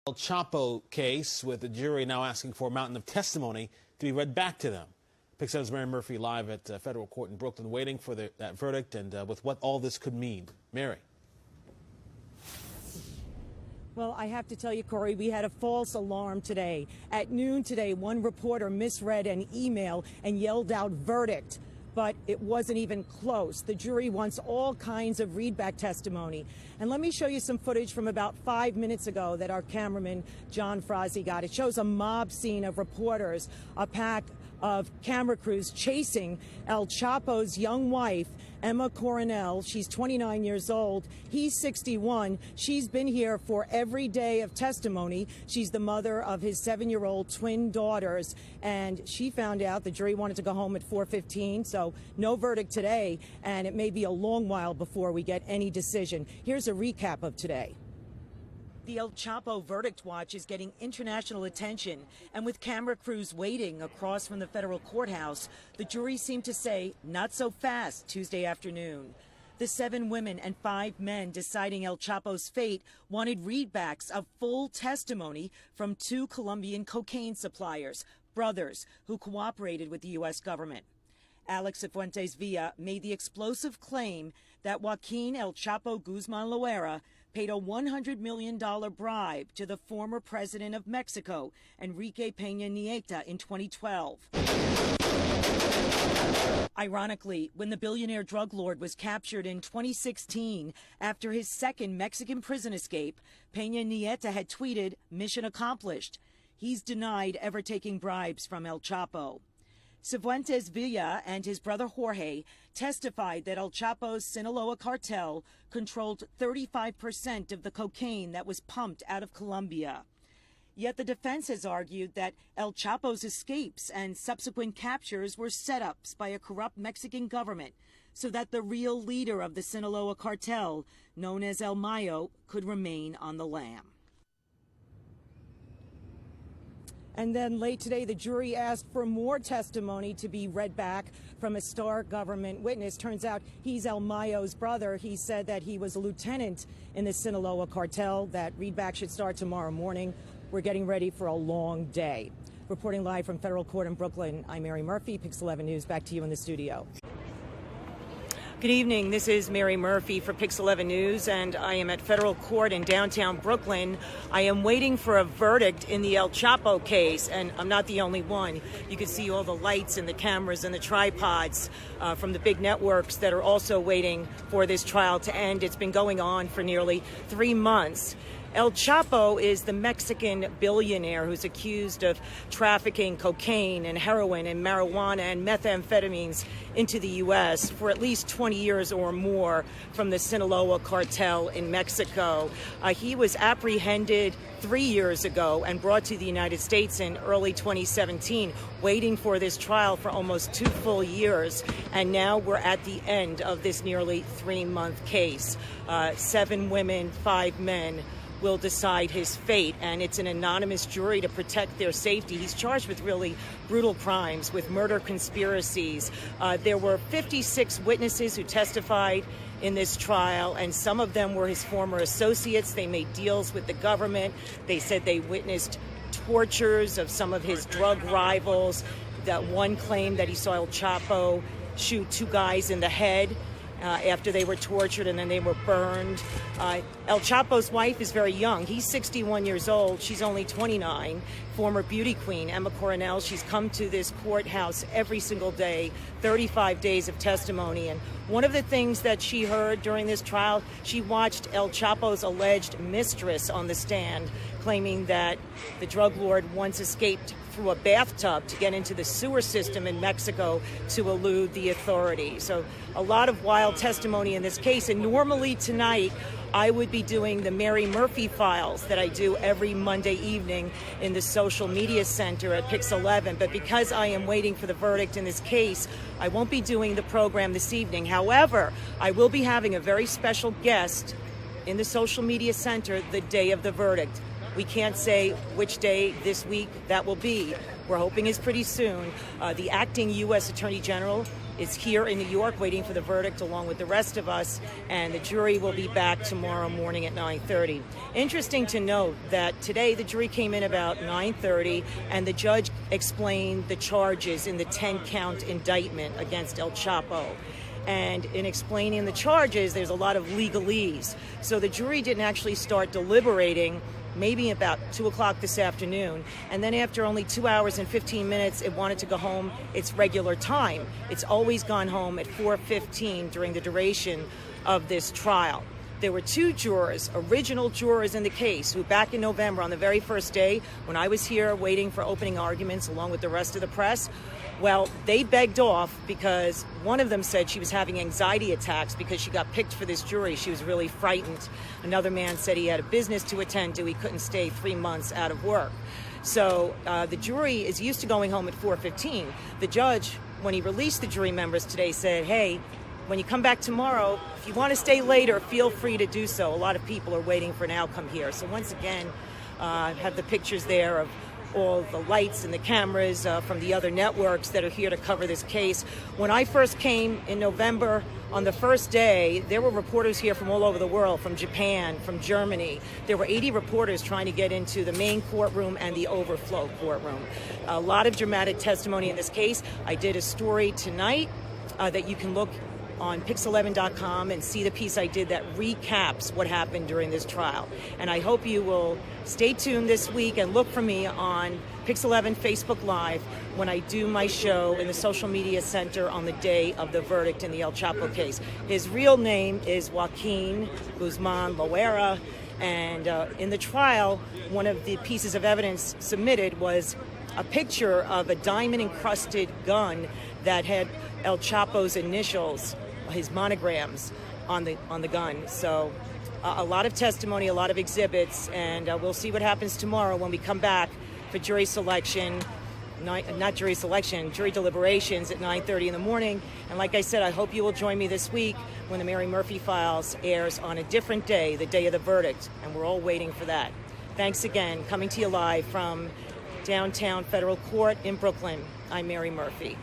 El Chapo case, with the jury now asking for a mountain of testimony to be read back to them. Pix 7's Mary Murphy live at federal court in Brooklyn, waiting for that verdict and with what all this could mean. Mary. Well, I have to tell you, Corey, we had a false alarm today. At noon today, one reporter misread an email and yelled out verdict. But it wasn't even close. The jury wants all kinds of readback testimony. And let me show you some footage from about 5 minutes ago that our cameraman, John Frazzi, got. It shows a mob scene of reporters, a pack of camera crews chasing El Chapo's young wife, Emma Coronel. She's 29 years old. He's 61. She's been here for every day of testimony. She's the mother of his 7-year-old twin daughters. And she found out the jury wanted to go home at 4:15. So no verdict today. And it may be a long while before we get any decision. Here's a recap of today. The El Chapo verdict watch is getting international attention, and with camera crews waiting across from the federal courthouse, the jury seemed to say, not so fast, Tuesday afternoon. The 7 women and 5 men deciding El Chapo's fate wanted readbacks of full testimony from 2 Colombian cocaine suppliers, brothers, who cooperated with the U.S. government. Alex Cifuentes Villa made the explosive claim that Joaquin El Chapo Guzman Loera paid a $100 million bribe to the former president of Mexico, Enrique Peña Nieto, in 2012. Ironically, when the billionaire drug lord was captured in 2016 after his second Mexican prison escape, Peña Nieto had tweeted, "Mission accomplished." He's denied ever taking bribes from El Chapo. Cifuentes Villa and his brother Jorge testified that El Chapo's Sinaloa cartel controlled 35% of the cocaine that was pumped out of Colombia. Yet the defense has argued that El Chapo's escapes and subsequent captures were setups by a corrupt Mexican government so that the real leader of the Sinaloa cartel, known as El Mayo, could remain on the lam. And then late today, the jury asked for more testimony to be read back from a star government witness. Turns out he's El Mayo's brother. He said that he was a lieutenant in the Sinaloa cartel. That readback should start tomorrow morning. We're getting ready for a long day. Reporting live from federal court in Brooklyn, I'm Mary Murphy, Pix 11 News. Back to you in the studio. Good evening. This is Mary Murphy for Pix 11 News, and I am at federal court in downtown Brooklyn. I am waiting for a verdict in the El Chapo case, and I'm not the only one. You can see all the lights and the cameras and the tripods from the big networks that are also waiting for this trial to end. It's been going on for nearly 3 months. El Chapo is the Mexican billionaire who's accused of trafficking cocaine and heroin and marijuana and methamphetamines into the U.S. for at least 20 years or more from the Sinaloa cartel in Mexico. He was apprehended 3 years ago and brought to the United States in early 2017, waiting for this trial for almost 2 full years. And now we're at the end of this nearly 3-month case. 7 women, 5 men will decide his fate, and it's an anonymous jury to protect their safety. He's charged with really brutal crimes, with murder conspiracies. There were 56 witnesses who testified in this trial, and some of them were his former associates. They made deals with the government. They said they witnessed tortures of some of his drug rivals. That one claimed that he saw El Chapo shoot 2 guys in the head after they were tortured and then they were burned. El Chapo's wife is very young. He's 61 years old. She's only 29. Former beauty queen Emma Coronel. She's come to this courthouse every single day, 35 days of testimony. And one of the things that she heard during this trial, she watched El Chapo's alleged mistress on the stand, claiming that the drug lord once escaped through a bathtub to get into the sewer system in Mexico to elude the authorities. So a lot of wild testimony in this case. And normally tonight, I would be doing the Mary Murphy files that I do every Monday evening in the social media center at Pix 11. But because I am waiting for the verdict in this case, I won't be doing the program this evening. However, I will be having a very special guest in the social media center the day of the verdict. We can't say which day this week that will be, we're hoping is pretty soon. The acting U.S. Attorney General is here in New York waiting for the verdict along with the rest of us, and the jury will be back tomorrow morning at 9:30. Interesting to note that today the jury came in about 9:30, and the judge explained the charges in the 10-count indictment against El Chapo. And in explaining the charges, there's a lot of legalese. So the jury didn't actually start deliberating maybe about 2 o'clock this afternoon. And then after only 2 hours and 15 minutes, it wanted to go home its regular time. It's always gone home at 4:15 during the duration of this trial. There were 2 jurors, original jurors in the case, who back in November, on the very first day, when I was here waiting for opening arguments along with the rest of the press, well, they begged off because one of them said she was having anxiety attacks because she got picked for this jury. She was really frightened. Another man said he had a business to attend to. He couldn't stay 3 months out of work. So the jury is used to going home at 4:15. The judge, when he released the jury members today, said, hey, when you come back tomorrow, if you want to stay later, feel free to do so. A lot of people are waiting for an outcome here. So once again, I have the pictures there of all the lights and the cameras from the other networks that are here to cover this case. When I first came in November, on the first day, there were reporters here from all over the world, from Japan, from Germany. There were 80 reporters trying to get into the main courtroom and the overflow courtroom. A lot of dramatic testimony in this case. I did a story tonight that you can look on pix11.com and see the piece I did that recaps what happened during this trial. And I hope you will stay tuned this week and look for me on Pix11 Facebook Live when I do my show in the social media center on the day of the verdict in the El Chapo case. His real name is Joaquin Guzman Loera, and in the trial, one of the pieces of evidence submitted was a picture of a diamond-encrusted gun that had El Chapo's initials, his monograms, on the gun. So a lot of testimony, a lot of exhibits, and we'll see what happens tomorrow when we come back for jury selection. Not jury selection, jury deliberations at 9:30 in the morning. And like I said, I hope you will join me this week when the Mary Murphy Files airs on a different day, the day of the verdict, and we're all waiting for that. Thanks again. Coming to you live from downtown Federal Court in Brooklyn, I'm Mary Murphy.